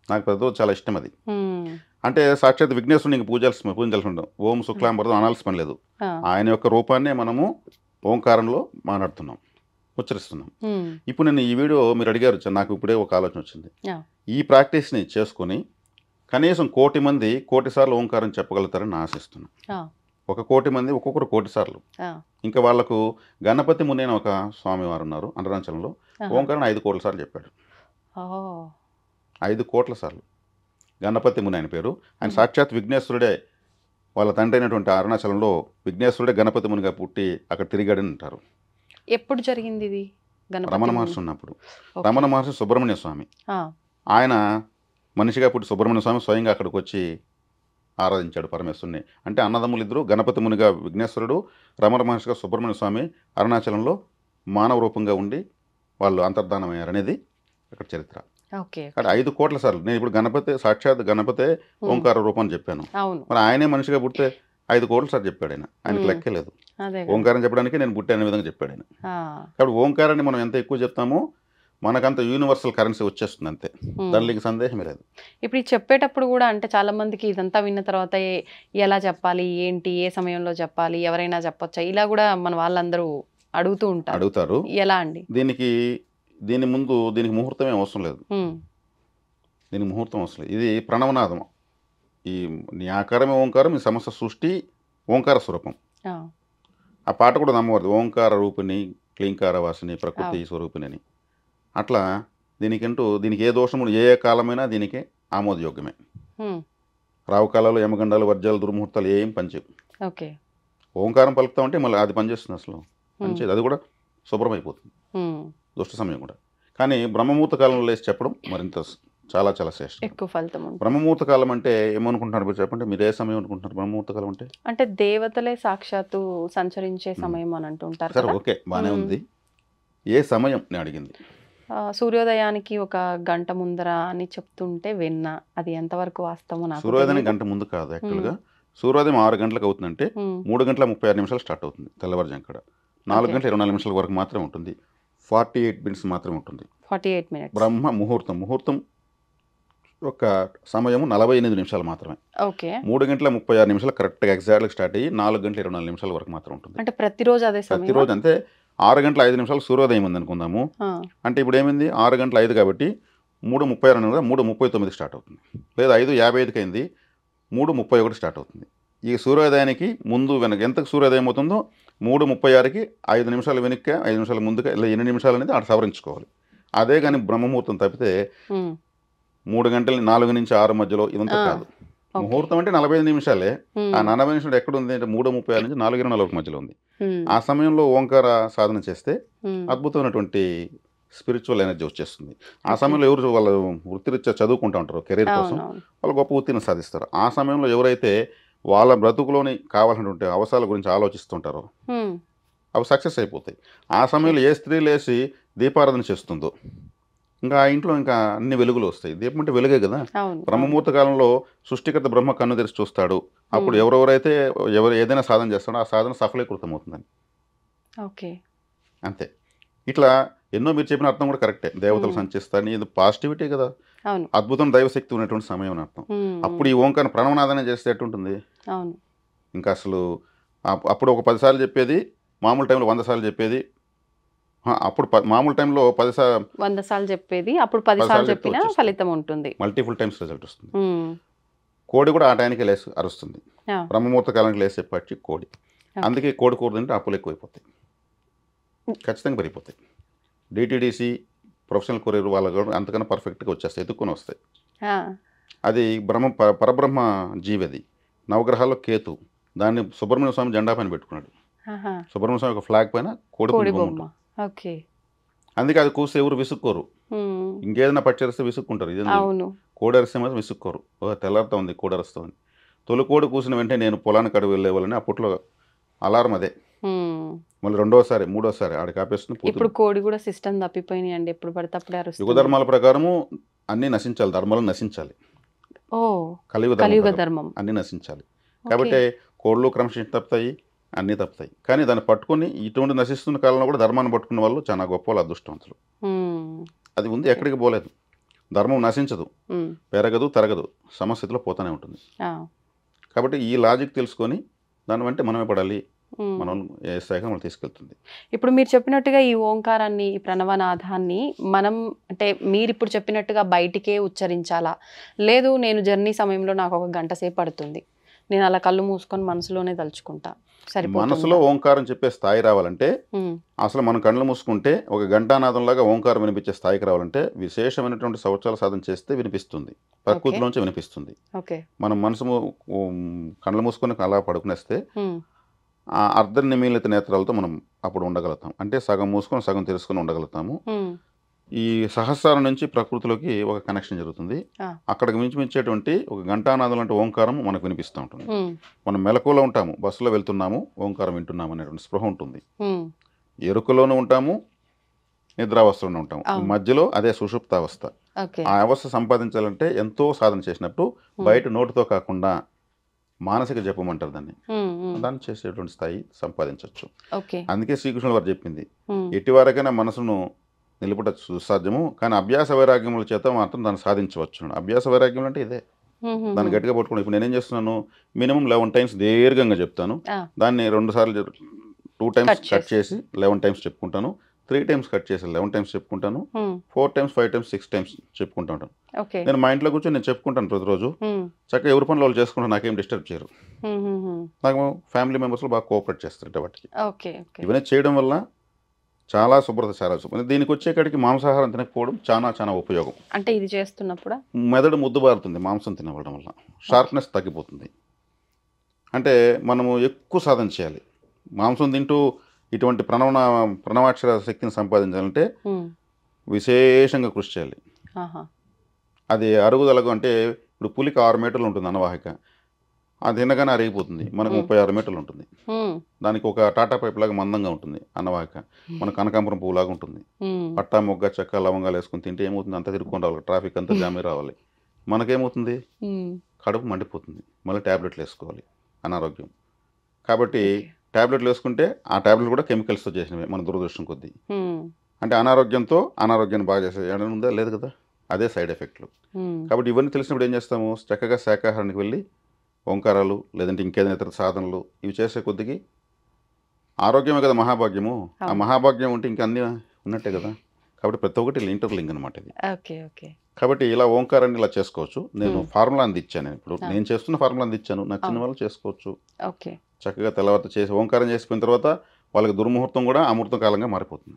నాకు ప్రతిరోజు చాలా ఇష్టం అది. అంటే సాక్షాత్ విఘ్నేశ్వరుని నీకు పూజించాల్సి ఉండదు. ఓం శుక్లాంబరదం అనాల్సిన పని లేదు. ఆయన యొక్క రూపాన్నే మనము ఓంకారంలో మాట్లాడుతున్నాం, ఉచ్చరిస్తున్నాం. ఇప్పుడు నేను ఈ వీడియో మీరు అడిగారు, నాకు ఇప్పుడే ఒక ఆలోచన వచ్చింది. ఈ ప్రాక్టీస్ని చేసుకొని కనీసం 1,000,000 మంది 1,000,000 సార్లు ఓంకారం చెప్పగలుగుతారని నేను ఆశిస్తున్నాను. 1,000,000 మంది ఒక్కొక్కరు 1,000,000 సార్లు. ఇంకా వాళ్ళకు గణపతి ముని అని ఒక స్వామివారు ఉన్నారు అరుణాచలంలో. ఓంకారం 5,000,000 సార్లు చెప్పాడు. 5,000,000 సార్లు. గణపతి ముని ఆయన పేరు. ఆయన సాక్షాత్ విఘ్నేశ్వరుడే. వాళ్ళ తండ్రి అయినటువంటి అరుణాచలంలో విఘ్నేశ్వరుడే గణపతి మునిగా పుట్టి అక్కడ తిరిగాడని అంటారు. ఎప్పుడు జరిగింది ఇది? రమణ మహర్షి ఉన్నప్పుడు. రమణ మహర్షి సుబ్రహ్మణ్య స్వామి. ఆయన మనిషిగా పుట్టి సుబ్రహ్మణ్య స్వామి స్వయంగా అక్కడికి వచ్చి ఆరాధించాడు పరమేశ్వరుని. అంటే అన్నదమ్ములు ఇద్దరు, గణపతి మునిగా విఘ్నేశ్వరుడు, రమణ మహర్షిగా సుబ్రహ్మణ్య స్వామి అరుణాచలంలో మానవ రూపంగా ఉండి వాళ్ళు అంతర్ధానమయ్యారు అనేది అక్కడ చరిత్ర. అక్కడ 5,000,000 సార్లు. నేను ఇప్పుడు గణపతి సాక్షాత్ గణపతే ఓంకార రూపం అని చెప్పాను. మరి ఆయనే మనిషిగా పుడితే 5,000,000 సార్లు చెప్పాడు ఆయన. ఆయనకు లెక్కే లేదు. ఓంకారం చెప్పడానికి నేను పుట్టాను విధంగా చెప్పాడు ఆయన. కాబట్టి ఓంకారాన్ని మనం ఎంత ఎక్కువ చెప్తామో మనకంత యూనివర్సల్ కరెన్సీ వచ్చేస్తుంది, అంతే. దానికి సందేహమే లేదు. ఇప్పుడు చెప్పేటప్పుడు కూడా అంటే చాలా మందికి ఇదంతా విన్న తర్వాత ఎలా చెప్పాలి, ఏంటి, ఏ సమయంలో చెప్పాలి, ఎవరైనా చెప్పొచ్చా, ఇలా కూడా మన వాళ్ళందరూ అడుగుతారు. ఎలా అండి? దీని ముందు దీనికి ముహూర్తమే అవసరం లేదు. దీనికి ముహూర్తం అవసరం లేదు. ఇది ప్రణవనాదం. ఈ నీ ఆకారమే ఓంకారం, ఈ సమస్త సృష్టి ఓంకార స్వరూపం. ఆ పాట కూడా నమ్మవద్దు, ఓంకార రూపిణి క్లీంకార వాసిని ప్రకృతి స్వరూపిణి అని. అట్లా దీనికి ఏ దోషములు ఏ కాలమైనా దీనికి ఆమోదయోగ్యమే. రావు కాలాలు, యమగండాలు, వర్జాలు, దుర్ముహూర్తాలు ఏం పనిచేయవు. ఓంకారం పలుకుతామంటే మళ్ళీ అది పనిచేస్తుంది. అసలు పనిచేయదు. అది కూడా శుభ్రమైపోతుంది, దుష్ట సమయం కూడా. కానీ బ్రహ్మముహూర్త కాలంలో లేచి చెప్పడం మరింత చాలా చాలా శ్రేష్టం, ఎక్కువ ఫలితం. బ్రహ్మముహూర్త కాలం అంటే ఏమనుకుంటున్నారు మీరు చెప్పండి? మీరు ఏ సమయం అనుకుంటున్నారు బ్రహ్మముహూర్త కాలం అంటే? అంటే దేవతలే సాక్షాత్తు సంచరించే సమయం అని అంటుంటారు. సరే, ఓకే, బాగానే ఉంది. ఏ సమయం నేను అడిగింది? సూర్యోదయానికి 1 గంట ముందర అని చెప్తుంటే విన్నా. అది ఎంతవరకు వాస్తవం? సూర్యోదయానికి గంట ముందు కాదు. యాక్చువల్గా సూర్యోదయం 6 గంటలకు అవుతుందంటే 3:36 స్టార్ట్ అవుతుంది తెల్లవారుజాము. ఇక్కడ 4:24 వరకు మాత్రమే ఉంటుంది. 48 మినిట్స్ మాత్రమే ఉంటుంది. 48 మినిట్స్ బ్రహ్మ ముహూర్తం యొక్క సమయము 48 నిమిషాలు మాత్రమే. 3:36 కరెక్ట్గా ఎగ్జాక్ట్గా స్టార్ట్ అయ్యి 4:24 వరకు మాత్రం ఉంటుంది. అంటే ప్రతిరోజు అదే సమయం? ప్రతిరోజు. అంతే. 6:05 సూర్యోదయం ఉంది అనుకుందాము. అంటే ఇప్పుడు ఏమైంది? 6:05 కాబట్టి 3:36 3:39 స్టార్ట్ అవుతుంది. లేదా 5:55 అయింది, 3:31 స్టార్ట్ అవుతుంది. ఈ సూర్యోదయానికి ముందు వెనక ఎంతకు సూర్యోదయం అవుతుందో 3:36కి 5 నిమిషాలు వెనక్కి, 5 నిమిషాలు ముందుగా, ఇలా 8 నిమిషాలు అనేది అక్కడ సవరించుకోవాలి. అదే కానీ బ్రహ్మముహూర్తం తప్పితే 3 గంటల 4 నుంచి 6 మధ్యలో ఇదంతా కాదు. ముహూర్తం అంటే 45 నిమిషాలే. ఆ 40 నిమిషాలు ఎక్కడ ఉంది అంటే 3:36 నుంచి 4:24 మధ్యలో ఉంది. ఆ సమయంలో ఓంకార సాధన చేస్తే అద్భుతమైనటువంటి స్పిరిచువల్ ఎనర్జీ వచ్చేస్తుంది. ఆ సమయంలో ఎవరు వాళ్ళు వృత్తిరీత్యా చదువుకుంటూ ఉంటారు, కెరీర్ కోసం, వాళ్ళు గొప్ప ఉత్తీర్ణ సాధిస్తారు. ఆ సమయంలో ఎవరైతే వాళ్ళ బ్రతుకులోని కావాల్సినటువంటి అవసరాల గురించి ఆలోచిస్తుంటారో అవి సక్సెస్ అయిపోతాయి. ఆ సమయంలో ఏ స్త్రీ లేచి దీపారాధన చేస్తుందో ఇంకా ఆ ఇంట్లో ఇంకా అన్ని వెలుగులు వస్తాయి. దీపం అంటే వెలుగే కదా. బ్రహ్మముహూర్త కాలంలో సృష్టికర్త బ్రహ్మ కన్ను తెరిచి చూస్తాడు. అప్పుడు ఎవరెవరైతే ఏదైనా సాధన చేస్తాడో ఆ సాధన సఫలీకృతం అవుతుందని. అంతే. ఇట్లా ఎన్నో మీరు చెప్పిన అర్థం కూడా కరెక్టే. దేవతలు సంచరిస్తారని, ఇది పాజిటివిటీ కదా. అద్భుతం, దైవశక్తి ఉన్నటువంటి సమయం అని అర్థం. అప్పుడు ఈ ఓంకారం ప్రణవనాదన చేస్తే ఎట్టుంటుంది? ఇంకా అసలు అప్పుడు ఒక 10 సార్లు చెప్పేది, మామూలు టైంలో 100 సార్లు చెప్పేది. అప్పుడు మామూలు టైంలో 100 సార్లు చెప్పేది, అప్పుడు 10 సార్లు సార్లు చెప్తే చెప్పినా వచ్చేస్తుంది. ఫలితం ఉంటుంది. మల్టిపుల్ టైమ్స్ రిజల్ట్ వస్తుంది. ఉమ్, కోడి కూడా ఆ టైంకి లేసి అరుస్తుంది. ఆ, బ్రహ్మముహూర్త కాలానికి లేసే పక్షి కోడి. Okay. అందుకే కోడి కూర తింటే అప్పులు ఎక్కువైపోతాయి, ఖచ్చితంగా పెరిగిపోతాయి. డిటీడీసీ ప్రొఫెషనల్ కొరియర్ వాళ్ళకు కూడా అంతకన్నా పర్ఫెక్ట్గా వచ్చేస్తాయి, ఎత్తుక్కొని వస్తాయి. ఆ, అది పరబ్రహ్మ జీవి. అది నవగ్రహాల్లో కేతు. దాన్ని సుబ్రహ్మణ్య స్వామి జెండా పైన పెట్టుకున్నాడు. ఆహా, సుబ్రహ్మణ్య స్వామి ఒక ఫ్లాగ్ పైన కోడి కోడి బొమ్మ బొమ్మ. ఉంటుంది. ఓకే. అందుకే అది కూస్తే ఎవరు విసుక్కోరు. ఉమ్, ఇంకేదైనా పచ్చరిస్తే విసుక్కుంటారు. ఇది అవును. కోడి అరిస్తే మాత్రం విసుక్కోరు. తెల్లారుతా ఉంది కోడి అరుస్తుంది. తొలి కోడి కూసిన వెంటనే నేను పొలానికి అడుగు వెళ్ళేవాళ్ళని అప్పట్లో అలారం అదే. ఉమ్. మళ్ళీ రెండోసారి మూడోసారి ఆడికి ఆపేస్తుంది. ఇప్పుడు కోడి కూడా సిస్టమ్ తప్పిపోయినాయి అండి, ఎప్పుడు పడితే అప్పుడే అరుస్తుంది. యుగధర్మాల ప్రకారము అన్నీ నశించాలి, ధర్మాలు నశించాలి. ఓ, కలియుగ కలియుగ ధర్మం ధర్మం. అన్నీ నశించాలి. కాబట్టి కోళ్ళు క్రమశిక్షణ తప్పుతాయి, అన్నీ తప్పుతాయి. కానీ దాన్ని పట్టుకొని ఇటువంటి నశిస్తున్న కాలంలో కూడా ధర్మాన్ని పట్టుకున్న వాళ్ళు చాలా గొప్ప వాళ్ళు, అదృష్టవంతులు. ఉమ్, అది ఉంది, ఎక్కడికి పోలేదు. ధర్మం నశించదు, ఉమ్, పెరగదు, తరగదు, సమస్థితిలో పోతానే ఉంటుంది. ఆ, కాబట్టి ఈ లాజిక్ తెలుసుకొని దాని వెంటే మనమే పడాలి, ఉమ్. మనం ఏ స్థాయిగా మనం తీసుకెళ్తుంది. ఇప్పుడు మీరు చెప్పినట్టుగా ఈ ఓంకారాన్ని, ఈ ప్రణవనాదాన్ని మనం అంటే మీరు ఇప్పుడు చెప్పినట్టుగా బయటికే ఉచ్చరించాలా, లేదు నేను జర్నీ సమయంలో నాకు 1 గంట సేపు పడుతుంది, నేను అలా కళ్ళు మూసుకొని మనసులోనే తలుచుకుంటా, సరిపోతుందా? మనసులో ఓంకారం చెప్పే స్థాయి రావాలంటే ఉమ్, అసలు మనం కళ్ళు మూసుకుంటే ఒక ఘంటానాదంలాగా ఓంకారం వినిపించే స్థాయికి రావాలంటే విశేషమైనటువంటి సంవత్సరాల సాధన చేస్తే వినిపిస్తుంది, ప్రకృతిలోంచి వినిపిస్తుంది. ఓకే. మనం కళ్ళు మూసుకొని అలా పడుకునేస్తే ఉమ్, ఆ అర్ధ నిమీలిత నేత్రాలతో మనం అప్పుడు ఉండగలుగుతాం. అంటే సగం మూసుకొని సగం తెలుసుకొని ఉండగలుగుతాము. ఉమ్, ఈ సహస్రారం నుంచి ప్రకృతిలోకి ఒక కనెక్షన్ జరుగుతుంది. ఆ, అక్కడికి మించేటువంటి ఒక ఘంటానాదం లాంటి ఓంకారం మనకు వినిపిస్తూ ఉంటుంది. ఉమ్, మనం మెలకువలో ఉంటాము, బస్సులో వెళ్తున్నాము, ఓంకారం వింటున్నాము అనేటువంటి స్పృహ ఉంటుంది. ఉమ్, ఎరుకలోనూ ఉంటాము, నిద్రావస్థలోనూ ఉంటాము. అవును. మధ్యలో అదే సుషుప్తావస్థ. ఓకే. ఆ అవస్థ సంపాదించాలంటే ఎంతో సాధన చేసినప్పుడు బయట నోటితో కాకుండా మానసిక జపం అంటారు దాన్ని, ఉమ్, ఉమ్, దాన్ని చేసేటువంటి స్థాయి సంపాదించవచ్చు. ఓకే. అందుకే శ్రీకృష్ణుడు వారు చెప్పింది, ఉమ్, ఎట్టివారికైనా మనసును నిలుపుట సుసాధ్యము, కానీ అభ్యాస వైరాగ్యముల చేత మాత్రం దాన్ని సాధించవచ్చు. అభ్యాస వైరాగ్యం అంటే ఇదే, ఉమ్, ఉమ్, దాన్ని గట్టిగా పట్టుకుని. ఇప్పుడు నేనేం చేస్తున్నాను, మినిమం 11 టైమ్స్ దీర్ఘంగా చెప్తాను. ఆ, దాన్ని 2 సార్లు 2 టైమ్స్ Cut కట్ చేసి 11 టైమ్స్ చెప్పుకుంటాను. 3 టైమ్స్ కట్ చేసి 11 టైమ్స్ చెప్పుకుంటాను. ఉమ్, 4 టైమ్స్ 5 టైమ్స్ 6 టైమ్స్ చెప్పుకుంటా ఉంటాను. ఓకే. నేను మా ఇంట్లో కూర్చొని నేను చెప్పుకుంటాను ప్రతిరోజు. ఉమ్, చక్కగా ఎవరి పనులు వాళ్ళు చేసుకుంటాను, నాకేం డిస్టర్బ్ చేయరు. ఉమ్, ఉమ్, ఉమ్, నాకు ఫ్యామిలీ మెంబర్స్లో బాగా కోఆపరేట్ చేస్తారు వాటికి. ఓకే. ఓకే. ఇవన్నీ చేయడం వల్ల చాలా శుభ్రత, చాలా శుభ్రత. దీనికి వచ్చేకాడికి మాంసాహారం తినకపోవడం చాలా చాలా ఉపయోగం. అంటే ఇది చేస్తున్నప్పుడా? మెదడు ముద్దుబారుతుంది మాంసం తినవడం వల్ల, షార్ప్నెస్ తగ్గిపోతుంది. అంటే మనము ఎక్కువ సాధన చేయాలి. మాంసం తింటూ ఇటువంటి ప్రణవాక్షర శక్తిని సంపాదించాలంటే ఉమ్, విశేషంగా కృషి చేయాలి. ఆహా, అది అరుగుదలకు అంటే ఇప్పుడు పులికి 6 మీటర్లు ఉంటుంది అన్నవాహిక, అది తినగానే అరిగిపోతుంది. మనకు 36 మీటర్లు ఉంటుంది. ఉమ్, దానికి ఒక టాటా పైప్ లాగా మందంగా ఉంటుంది అన్నవాహిక, మన కనకాంబరం పువ్వులాగా ఉంటుంది. ఉమ్, పట్టా మొగ్గ చెక్క లవంగాలు వేసుకుని తింటే ఏమవుతుంది, అంతా తిరుక్కొని రావాలి, ట్రాఫిక్ అంతా జామీ రావాలి. మనకేమవుతుంది, ఉమ్, కడుపు మండిపోతుంది, మళ్ళీ ట్యాబ్లెట్లు వేసుకోవాలి, అనారోగ్యం. కాబట్టి ట్యాబ్లెట్లు వేసుకుంటే ఆ ట్యాబ్లెట్లు కూడా కెమికల్స్తో చేసినవి, మన దురదృష్టం కొద్దీ. ఉమ్, అంటే అనారోగ్యాన్ని బాగా చేసే ఏమైనా ఉందా, లేదు కదా, అదే సైడ్ ఎఫెక్ట్లు. ఉమ్, కాబట్టి ఇవన్నీ తెలిసినప్పుడు ఏం చేస్తాము, చక్కగా శాకాహారానికి వెళ్ళి ఓంకారాలు లేదంటే ఇంకేదైనా ఇతర సాధనలు ఇవి చేసే కొద్దికి ఆరోగ్యమే కదా మహాభాగ్యము. ఆ మహాభాగ్యం ఉంటే ఇంకా అన్నీ ఉన్నట్టే కదా. కాబట్టి ప్రతి ఒక్కటి ఇంటర్లింక్ అనమాట ఇది. ఓకే. ఓకే. కాబట్టి ఇలా ఓంకారాన్ని ఇలా చేసుకోవచ్చు. నేను ఫార్ములా అందించాను, ఇప్పుడు నేను చేస్తున్న ఫార్ములా అందించాను, నచ్చిన వాళ్ళు చేసుకోవచ్చు. ఓకే. చక్కగా తెల్లవారు చేసి ఓంకారం చేసిపోయిన తర్వాత వాళ్ళకి దుర్ముహూర్తం కూడా అమృతం కాలంగా మారిపోతుంది.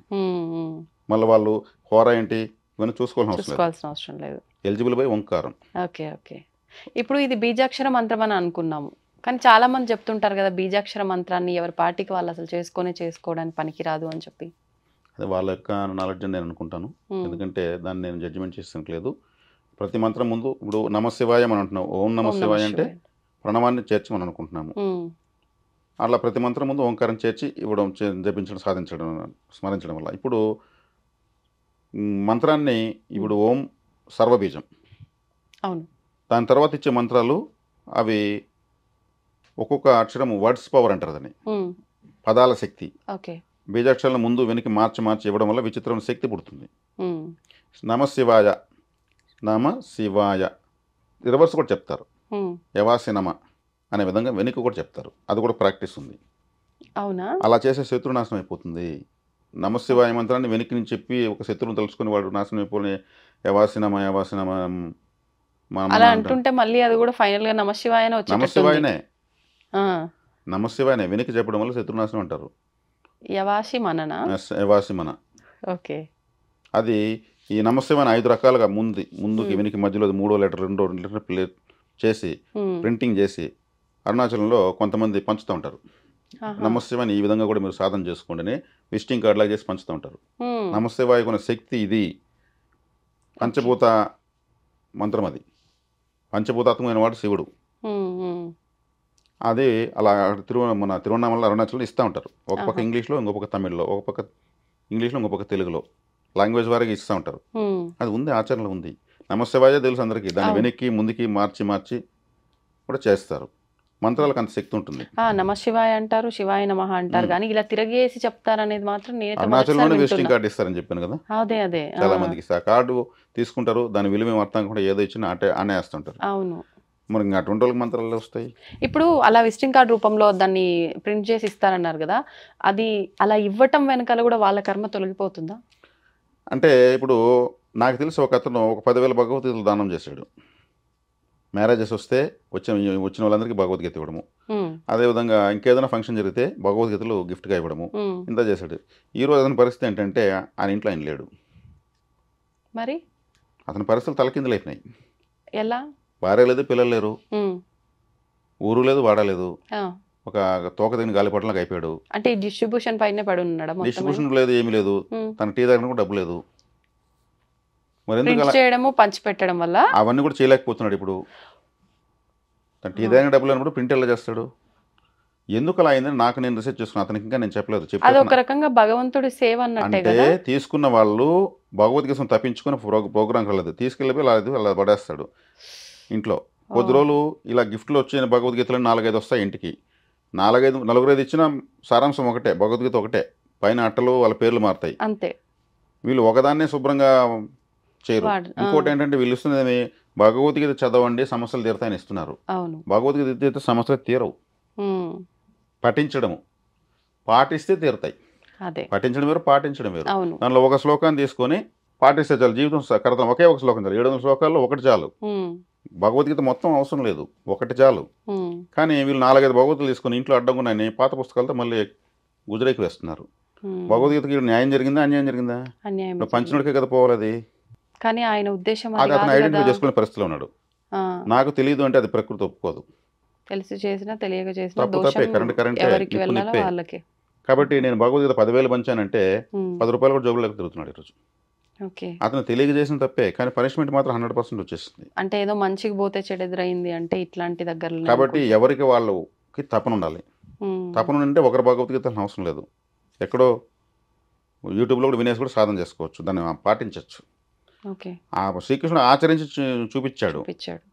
మళ్ళీ వాళ్ళు హోరా ఏంటి ఇవన్నీ చూసుకోవాల్సిన అవసరం లేదు. Eligible by Omkaram. Okay. Okay. ఇప్పుడు ఇది బీజాక్షర మంత్రం అని అనుకున్నాము, కానీ చాలా మంది చెప్తుంటారు కదా బీజాక్షర మంత్రాన్ని ఎవరి పార్టీకి వాళ్ళు అసలు చేసుకోవడానికి పనికిరాదు అని చెప్పి. అదే వాళ్ళ యొక్క నాలెడ్జ్ అని నేను అనుకుంటాను. ఎందుకంటే దాన్ని నేను జడ్జిమెంట్ చేసానికి లేదు. ప్రతి మంత్రం ముందు ఇప్పుడు నమశివాయ అని అంటున్నాం, ఓం నమశివాయ అంటే ప్రణవాన్ని చేర్చమని అనుకుంటున్నాము. అట్లా ప్రతి మంత్రం ముందు ఓంకారం చేర్చి ఇవ్వడం, జపించడం, సాధించడం, స్మరించడం వల్ల ఇప్పుడు మంత్రాన్ని ఇప్పుడు ఓం సర్వబీజం, అవును, దాని తర్వాత ఇచ్చే మంత్రాలు అవి ఒక్కొక్క అక్షరం వర్డ్స్ పవర్ అంటారు దాన్ని, పదాల శక్తి. ఓకే. బీజాక్షరాలను ముందు వెనక్కి మార్చి ఇవ్వడం వల్ల విచిత్రమైన శక్తి పుడుతుంది. నమశివాయ, నమ శివాయ రివర్స్ కూడా చెప్తారు, యవాసి నమ అనే విధంగా వెనుక కూడా చెప్తారు. అది కూడా ప్రాక్టీస్ ఉంది. అవునా? అలా చేసే శత్రునాశనం అయిపోతుంది. నమశివాయ మంత్రాన్ని వెనక్కి నుంచి చెప్పి ఒక శత్రువుని తెలుసుకుని వాడు నాశనం అయిపోయి యవాసినమ యవాసినమ అలా అంటుంటే మళ్ళీ అది కూడా ఫైనల్ గా నమశివాయనే వచ్చేటట్టుంది. నమశివాయనే ఆ, నమశివాయనే వెనక్కి చెప్పడం వల్ల శత్రునాశనం అంటారు. యవాసి మననా? యవాసిమన. ఓకే. అది ఈ నమశివాయని 5 రకాలుగా ముందుకి Hmm. వెనక్కి మధ్యలో 3వ లెటర్ 2వ లెటర్ ప్లేట్ చేసి ఉమ్, ప్రింటింగ్ చేసి అరుణాచలంలో కొంతమంది పంచుతూ ఉంటారు. ఆహా. నమశివాయని ఈ విధంగా కూడా మీరు సాధన చేసుకోండి విజిటింగ్ కార్డులాగా చేసి పంచుతూ ఉంటారు. ఉమ్, నమశివాయకు ఉన్న శక్తి ఇది. పంచభూత మంత్రం అది. పంచభూతాత్మకమైన వాడు శివుడు. ఉమ్, ఉమ్. అది అలా మన తిరువన్నామల అరుణాచలంలో ఇస్తూ ఉంటారు. ఒక పక్క ఆహా. ఇంగ్లీష్లో, ఇంకో పక్క తమిళ్లో, ఒక పక్క ఇంగ్లీష్లో, ఇంకో పక్క తెలుగులో, లాంగ్వేజ్ వారికి ఇస్తూ ఉంటారు. ఉమ్, అది ఉంది, ఆచరణలో ఉంది. నమశివాయ తెలుసు అందరికీ. దాన్ని అవును. వెనక్కి ముందుకి మార్చి కూడా చేస్తారు. మంత్రాలకు అంత శక్తి ఉంటుంది. నమశివాయ అంటారు, శివాయ నమః అంటారు, ఉమ్. కానీ ఇలా తిరగేసి చెప్తారనేది మాత్రం నేనైతే మొదటిసారి అరుణాచలంలోనే విజిటింగ్ వింటున్నా. కార్డు ఇస్తారని చెప్పాను కదా. అదే అదే. చాలా మందికి ఆ కార్డు తీసుకుంటారు. దాని విలువ అర్థం కూడా ఏదో ఇచ్చినా అనే వేస్తుంటారు. అవును. మరి ఇంకా అటువంటి వాళ్ళకి మంత్రాలు వస్తాయి. ఇప్పుడు అలా విజిటింగ్ కార్డ్ రూపంలో దాన్ని ప్రింట్ చేసి ఇస్తారన్నారు కదా, అది అలా ఇవ్వటం వెనకాల కూడా వాళ్ళ కర్మ తొలగిపోతుందా? అంటే ఇప్పుడు నాకు తెలిసి ఒక అతను ఒక 10,000 భగవద్గీతలు దానం చేశాడు. మ్యారేజెస్ వస్తే వచ్చిన వాళ్ళందరికీ భగవద్గీత ఇవ్వడము, ఉమ్, అదేవిధంగా ఇంకేదైనా ఫంక్షన్ జరిగితే భగవద్గీతలు గిఫ్ట్గా ఇవ్వడము, ఉమ్. ఇంత చేశాడు. ఈరోజు అతని పరిస్థితి ఏంటంటే ఆయన ఇంట్లో ఆయన లేడు. మరి అతని పరిస్థితులు తలకిందులు అయిపోయినాయి. ఎలా? భార్య లేదు, పిల్లలు లేరు, ఉమ్, ఊరు లేదు, వాడలేదు, ఆ. ఒక తోక తిని గాలిపటంలాగా అయిపోయాడు. అంటే ఈ డిస్ట్రిబ్యూషన్ పైనే పడి ఉన్నాడా మొత్తం? డిస్ట్రిబ్యూషన్ లేదు, ఏమీ లేదు. తన టీ దగ్గర కూడా డబ్బు లేదు. మరి ఎందుకు ప్రింట్ అలా చేయడము, పంచి పెట్టడం వల్ల అవన్నీ కూడా చేయలేకపోతున్నాడు. ఇప్పుడు తన టీ దగ్గర డబ్బులు అన్నప్పుడు ప్రింట్ ఎలా చేస్తాడు? ఎందుకు అలా అయిందని నాకు నేను రీసెర్చ్ చేసుకున్నాను. అతనికి ఇంకా నేను చెప్పలేదు. అది ఒక రకంగా భగవంతుడి సేవ అన్నట్టే అంటే కదా. తీసుకున్న వాళ్ళు భగవద్గీత తప్పించుకుని ప్రోగ్రాం కలదు తీసుకెళ్ళిపోయి అలా పడేస్తాడు ఇంట్లో. కొద్ది రోజులు ఇలా గిఫ్ట్లు వచ్చిన భగవద్గీతలు 4-5 వస్తాయి ఇంటికి. 4-5 ఇచ్చిన సారాంశం ఒకటే, భగవద్గీత ఒకటే, పైన అట్టలు వాళ్ళ పేర్లు మారుతాయి. అంతే. వీళ్ళు ఒకదాన్నే శుభ్రంగా చేయరు. ఇంకోటి ఏంటంటే వీళ్ళు ఇస్తున్నది భగవద్గీత చదవండి సమస్యలు తీరుతాయని ఇస్తున్నారు. అవును. భగవద్గీత అయితే సమస్యలు తీరవు. ఉమ్, పఠించడము, పాటిస్తే తీరుతాయి. అదే. పఠించడం వేరు, పాటించడం వేరు. అవును. దానిలో ఒక శ్లోకాన్ని తీసుకొని పాటిస్తే చాలు, జీవితం కడతాం. ఒకే ఒక శ్లోకం చాలు. 700 శ్లోకాల్లో ఒకటి చాలు. ఉమ్, భగవద్గీత మొత్తం అవసరం లేదు, ఒకటి చాలు. ఉమ్, కానీ వీళ్ళు 4-5 భగవద్గీతలు తీసుకొని ఇంట్లో అడ్డంగున్నాయని పాత పుస్తకాలతో మళ్ళీ గుజరేకి వేస్తున్నారు. ఉమ్. భగవద్గీతకి న్యాయం జరిగిందా, అన్యాయం జరిగిందా? అన్యాయం ఇప్పుడు జరిగింది. పంచినోడికే కదా పోవాలి అది. కానీ ఆయన ఉద్దేశం అది అది అతను కాదు ఐడెంటిఫై కదా. చేసుకునే పరిస్థితిలో ఉన్నాడు. ఆ, నాకు తెలియదు అంటే అది ప్రకృతి ఒప్పుకోదు. తెలిసి చేసినా తెలియక చేసినా తప్పు దోషం తప్పే, కరెంట్ ఎవరికి నిప్పు వెళ్ళాలో నిప్పే. వాళ్ళకే. కాబట్టి నేను భగవద్గీత 10,000 పంచానంటే ఉమ్, 10 రూపాయలు కూడా జోబులోకి తిరుగుతున్నాడు ఈరోజు. ఓకే. అతను తెలియక చేసిన తప్పే, కానీ పనిష్మెంట్ మాత్రం 100% వచ్చేస్తుంది. అంటే ఏదో మంచికి పోతే చెడు ఎదురైంది అంటే ఇట్లాంటి దగ్గరలో. కాబట్టి ఎవరికి వాళ్ళకి తపన ఉండాలి. తపన ఉంటే ఒకరి భగవద్గీత అవసరం లేదు. ఎక్కడో యూట్యూబ్లో కూడా వినేసి కూడా సాధన చేసుకోవచ్చు, దాన్ని పాటించవచ్చు. ఓకే. ఆ శ్రీకృష్ణుడు ఆచరించి చూపించాడు. చూపించాడు.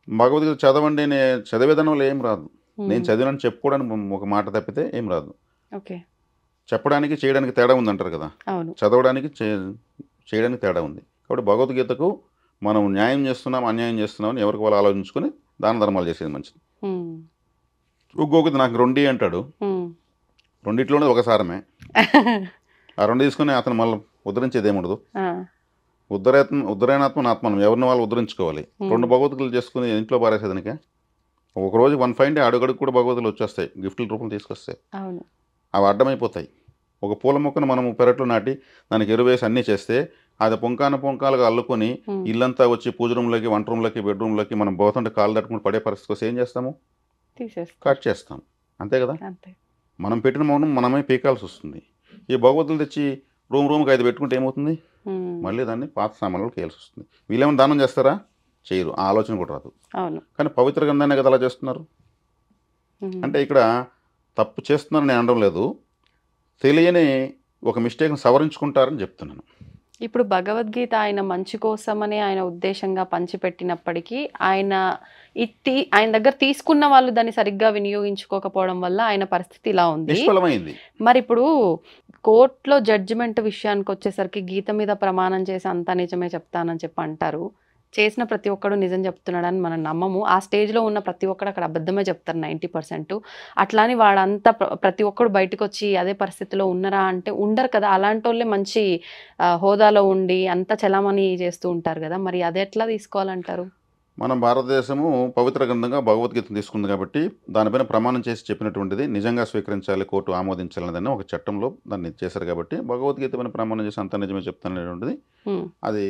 భగవద్గీత చదవండి, నేను చదివేదనంలో ఏం రాదు. ఉమ్, నేను చదివినని చెప్పుకోవడానికి ఒక మాట తప్పితే ఏం రాదు. ఓకే. చెప్పడానికి చేయడానికి తేడా ఉందంటారు కదా. అవును. చదవడానికి చేయడానికి తేడా ఉంది. కాబట్టి భగవద్గీతకు మనం న్యాయం చేస్తున్నాం, అన్యాయం చేస్తున్నాం అని ఎవరికి వాళ్ళు ఆలోచించుకొని దాన ధర్మాలు చేసేది మంచిది. ఉమ్, ఇంకొకటి నాకు 2 అంటాడు. ఉమ్. రెండిట్లోనే ఒక సారమే. ఆ 2 తీసుకుని అతను మళ్ళీ ఉద్ధరించేది ఏముండదు. ఆ, ఉద్ధరణాత్మ ఆత్మనం ఎవరిని వాళ్ళు ఉద్ధరించుకోవాలి. 2 భగవద్గీతలు చేసుకుని ఇంట్లో పారేసేదానికే ఒకరోజు 1 ఫైవ్ డే అడుగడుగు కూడా భగవద్గీతలు వచ్చేస్తాయి, గిఫ్ట్ల రూపంలో తీసుకొస్తాయి. అవును. అవి అడ్డమైపోతాయి. ఒక పూల మొక్కను మనం పెరట్లో నాటి దానికి ఎరువేసి అన్నీ చేస్తే అది పొంకాలుగా అల్లుకొని ఉమ్, ఇల్లంతా వచ్చి పూజ రూమ్లోకి, వంట రూమ్లోకి, బెడ్రూమ్లోకి మనం పోతుంటే కాళ్ళు తట్టుకుని పడే పరిస్థితి వస్తే ఏం చేస్తాము? తీసేస్తా. కట్ చేస్తాం. అంతే కదా. అంతే. మనం పెట్టిన మౌనం మనమే పీకాల్సి వస్తుంది. ఈ భగవద్గీతలు తెచ్చి రూమ్కి 5 పెట్టుకుంటే ఏమవుతుంది? ఉమ్, మళ్ళీ దాన్ని పాత సామాన్లకు వేయాల్సి వస్తుంది. వీళ్ళేమైనా దానం చేస్తారా? చేయరు. ఆ ఆలోచన కూడా రాదు. అవును. కానీ పవిత్ర గ్రంథాన్ని కదా అలా చేస్తున్నారు. ఉమ్, అంటే ఇక్కడ తప్పు చేస్తున్నారని నేను అనడం లేదు, తెలియని ఒక మిస్టేక్ని సవరించుకుంటారని చెప్తున్నాను. ఇప్పుడు భగవద్గీత ఆయన మంచి కోసమని ఆయన ఉద్దేశంగా పంచిపెట్టినప్పటికీ ఆయన దగ్గర తీసుకున్న వాళ్ళు దాన్ని సరిగ్గా వినియోగించుకోకపోవడం వల్ల ఆయన పరిస్థితి ఇలా ఉంది. నిష్ఫలమైంది. మరి ఇప్పుడు కోర్టులో జడ్జిమెంట్ విషయానికి వచ్చేసరికి గీత మీద ప్రమాణం చేసి అంతా నిజమే చెప్తానని చెప్పి అంటారు. చేసిన ప్రతి ఒక్కడు నిజం చెప్తున్నాడని మనం నమ్మము. ఆ స్టేజ్లో ఉన్న ప్రతి ఒక్కడు అక్కడ అబద్ధమే చెప్తారు 90%. అట్లాని వాడంతా ప్రతి ఒక్కడు బయటకు వచ్చి అదే పరిస్థితిలో ఉన్నరా అంటే ఉండరు కదా. అలాంటి వాళ్ళే మంచి హోదాలో ఉండి అంత చలామణి చేస్తూ ఉంటారు కదా. మరి అది ఎట్లా తీసుకోవాలంటారు? మనం భారతదేశము పవిత్ర గ్రంథంగా భగవద్గీతను తీసుకుంది కాబట్టి దానిపైన ప్రమాణం చేసి చెప్పినటువంటిది నిజంగా స్వీకరించాలి, కోర్టు ఆమోదించాలనేదని ఒక చట్టంలో దాన్ని చేశారు కాబట్టి భగవద్గీత పైన ప్రమాణం చేసి అంతా నిజమే చెప్తాననేటువంటిది అది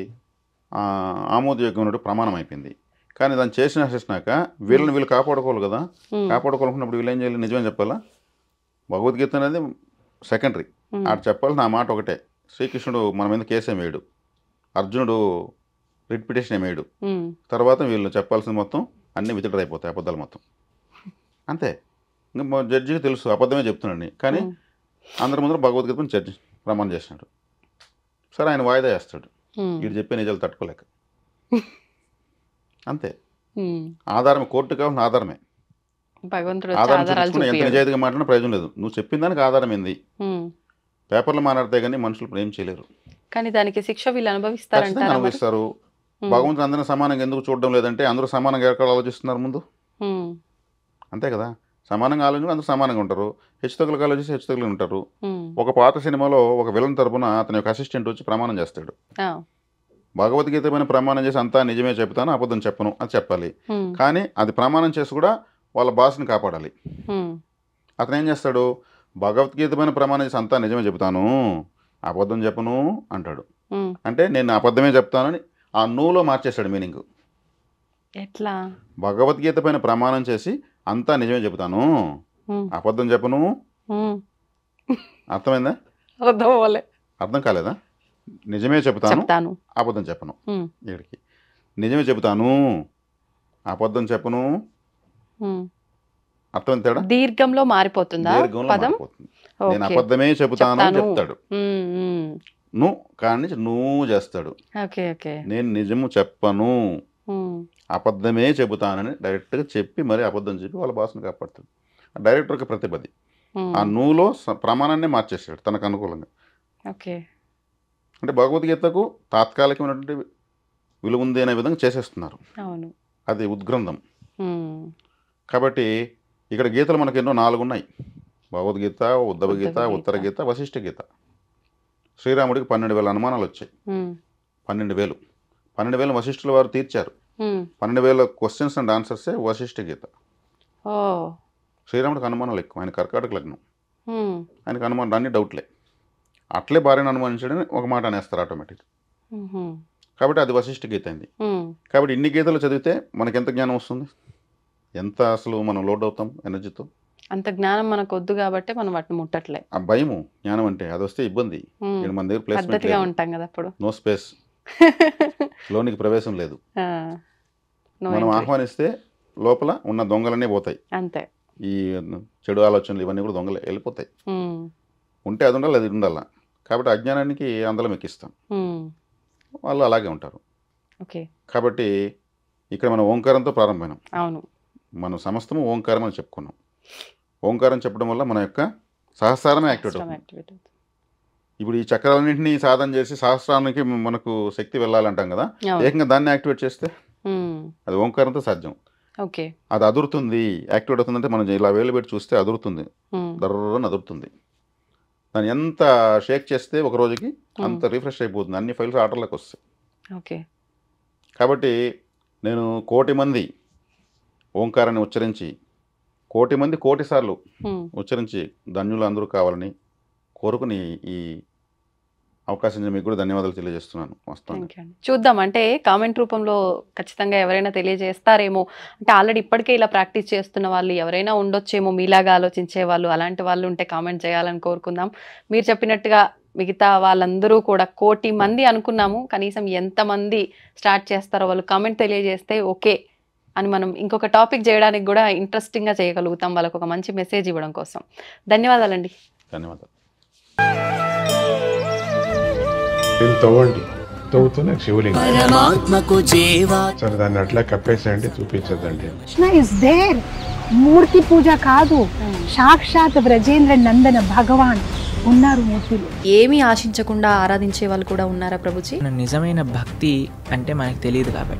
ఆమోదయోగ్యమైన ప్రమాణం అయిపోయింది. కానీ దాన్ని చేసినాక వీళ్ళు కాపాడుకోవాలి కదా. కాపాడుకోవాలనుకున్నప్పుడు వీళ్ళు ఏం చేయాలి? నిజమే చెప్పాలా? భగవద్గీత అనేది సెకండరీ. ఆడ చెప్పాలి నా మాట ఒకటే. శ్రీకృష్ణుడు మన మీద కేసు వేయడు, అర్జునుడు రిట్ పిటిషన్ వేయడు. తర్వాత వీళ్ళు చెప్పాల్సింది మొత్తం అన్నీ విత్డ్రా అయిపోతాయి, అబద్ధాలు మొత్తం. అంతే. ఇంకా జడ్జికి తెలుసు అబద్ధమే చెప్తున్నాడని. కానీ అందరి ముందర భగవద్గీత జడ్జి ప్రమాణం చేసినాడు. సరే ఆయన వాయిదా వేస్తాడు, వీడు చెప్పే నిజాలు తట్టుకోలేక. అంతే. ఆధారమే, కోర్టు కావాల్సిన ఆధారమే. ఆధారం చూపించుకుని ఎంత నిజాయితీగా మాట్లాడినా ప్రయోజనం లేదు. నువ్వు చెప్పిన దానికి ఆధారం ఏంది? పేపర్లు మాట్లాడితే కానీ మనుషులు ఇప్పుడు ఏం చేయలేరు. కానీ దానికి శిక్ష వీళ్ళు అనుభవిస్తారు. భగవంతుడు అందరినీ సమానంగా ఎందుకు చూడడం లేదంటే అందరూ సమానంగా ఎక్కడ ఆలోచిస్తున్నారు ముందు? అంతే కదా. సమానంగా ఆలోచించి అందరూ సమానంగా ఉంటారు. హెచ్చుతగ్గులకు ఆలోచిస్తే హెచ్చుతగ్గులు ఉంటారు. ఒక పాత సినిమాలో ఒక విలన్ తరపున అతని యొక్క అసిస్టెంట్ వచ్చి ప్రమాణం చేస్తాడు. భగవద్గీత పైన ప్రమాణం చేసి అంతా నిజమే చెప్తాను, అబద్ధం చెప్పను అని చెప్పాలి. కానీ అది ప్రమాణం చేసి కూడా వాళ్ళ బాస్ని కాపాడాలి. అతను ఏం చేస్తాడు? భగవద్గీత పైన ప్రమాణం చేసి అంతా నిజమే చెబుతాను, అబద్ధం చెప్పను అంటాడు. అంటే నేను అబద్ధమే చెప్తానని ఆ నువ్వులో మార్చేస్తాడు మీనింగ్. ఎట్లా? భగవద్గీత పైన ప్రమాణం చేసి అంతా నిజమే చెబుతాను, అబద్ధం చెప్పను. అర్థమైందా? అర్థం కాలేదా? నిజమే చెబుతాను, అబద్ధం చెప్పను. వీడికి నిజమే చెబుతాను, అబద్ధం చెప్పను. అర్థమైంది తేడా? దీర్ఘంలో మారిపోతుందా? నేను అబద్ధమే చెబుతాను అని చెప్తాడు. నువ్వు కాడి నుంచి నువ్వు చేస్తాడు. నేను నిజము చెప్పను, అబద్ధమే చెబుతానని డైరెక్ట్గా చెప్పి మరి అబద్ధం చెప్పి వాళ్ళ భాషను కాపాడుతాడు. డైరెక్టర్కి ప్రతిపది ఆ నువ్వులో ప్రమాణాన్ని మార్చేస్తాడు తనకు అనుకూలంగా. అంటే భగవద్గీతకు తాత్కాలికమైనటువంటి విలువ ఉంది అనే విధంగా చేసేస్తున్నారు. అది ఉద్గ్రంథం. కాబట్టి ఇక్కడ గీతలు మనకు ఎన్నో 4 ఉన్నాయి. భగవద్గీత, ఉద్ధవ గీత, ఉత్తర గీత, వశిష్ఠ గీత. శ్రీరాముడికి 12,000 అనుమానాలు వచ్చాయి. 12,000 వశిష్ఠుల వారు తీర్చారు. 12,000 క్వశ్చన్స్ అండ్ ఆన్సర్సే వశిష్ఠ గీత. శ్రీరాముడికి అనుమానాలు ఎక్కువ. ఆయన కర్కాటక లగ్నం, ఆయనకు అనుమానాలు అన్ని డౌట్లే. అట్లే భార్యను అనుమానించడని ఒక మాట అనేస్తారు ఆటోమేటిక్. కాబట్టి అది వశిష్ఠ గీత అయింది. కాబట్టి ఇన్ని గీతలు చదివితే మనకి ఎంత జ్ఞానం వస్తుంది? ఎంత అసలు మనం లోడ్ అవుతాం ఎనర్జీతో? అంత జ్ఞానం మనకు వద్దు కాబట్టి మనం వాటిని ముట్టట్లే. ఆ భయము జ్ఞానం అంటే అది వస్తే ఇబ్బంది. మన దగ్గర ప్లేస్మెంట్ లేదు, నో స్పేస్, లోనికి ప్రవేశం లేదు. మనం ఆహ్వానిస్తే లోపల ఉన్న దొంగలన్నీ పోతాయి. అంతే. ఈ చెడు ఆలోచనలు ఇవన్నీ కూడా దొంగలే వెళ్ళిపోతాయి. ఉంటే అది ఉండాలి, అది ఉండాలా. కాబట్టి అజ్ఞానానికి అందలం ఎక్కిస్తాం. వాళ్ళు అలాగే ఉంటారు. కాబట్టి ఇక్కడ మనం ఓంకారంతో ప్రారంభమైనాం. మనం సమస్తము ఓంకారం అని చెప్పుకున్నాం. ఓంకారం చెప్పడం వల్ల మన యొక్క సహస్రారమే యాక్టివేట్ అవుతుంది. ఇప్పుడు ఈ చక్రాలన్నింటినీ సాధన చేసి సహస్రానికి మనకు శక్తి వెళ్ళాలంటాం కదా, ఏకంగా దాన్ని యాక్టివేట్ చేస్తే అది ఓంకారంతో సాధ్యం. అది అదురుతుంది, యాక్టివేట్ అవుతుందంటే మనం ఇలా వేలు పెట్టి చూస్తే అదురుతుంది, దర్రని అదురుతుంది. దాన్ని ఎంత షేక్ చేస్తే ఒక రోజుకి అంత రిఫ్రెష్ అయిపోతుంది, అన్ని ఫైల్స్ ఆర్డర్లోకి వస్తాయి. కాబట్టి నేను 1,000,000 మంది ఓంకారాన్ని ఉచ్చరించి 1,000,000 మంది 1,000,000 సార్లు ఉచ్చరించి ధన్యులు అందరూ కావాలని కోరుకుని ఈ అవకాశం మీకు కూడా ధన్యవాదాలు తెలియజేస్తున్నాను. చూద్దాం, అంటే కామెంట్ రూపంలో ఖచ్చితంగా ఎవరైనా తెలియజేస్తారేమో. అంటే ఆల్రెడీ ఇప్పటికే ఇలా ప్రాక్టీస్ చేస్తున్న వాళ్ళు ఎవరైనా ఉండొచ్చేమో, మీలాగా ఆలోచించే వాళ్ళు. అలాంటి వాళ్ళు ఉంటే కామెంట్ చేయాలని కోరుకుందాం. మీరు చెప్పినట్టుగా మిగతా వాళ్ళందరూ కూడా 1,000,000 మంది అనుకున్నాము, కనీసం ఎంతమంది స్టార్ట్ చేస్తారో వాళ్ళు కామెంట్ తెలియజేస్తే ఓకే అని మనం ఇంకొక టాపిక్ చేయడానికి కూడా ఇంట్రెస్టింగ్గా చేయగలుగుతాం, వాళ్ళకు ఒక మంచి మెసేజ్ ఇవ్వడం కోసం. ధన్యవాదాలండి. ధన్యవాదాలు. తవ్వండి, తవ్వుతూనే శివలింగం. సరే దాన్ని అట్లా కప్పేసేయండి, చూపించదండి. మూర్తి పూజ కాదు, సాక్షాత్ బ్రజేంద్ర నందన భగవాన్ ఉన్నారు మూర్తులు. ఏమీ ఆశించకుండా ఆరాధించే వాళ్ళు కూడా ఉన్నారా ప్రభుజీ? నిజమైన భక్తి అంటే మనకు తెలియదు కాబట్టి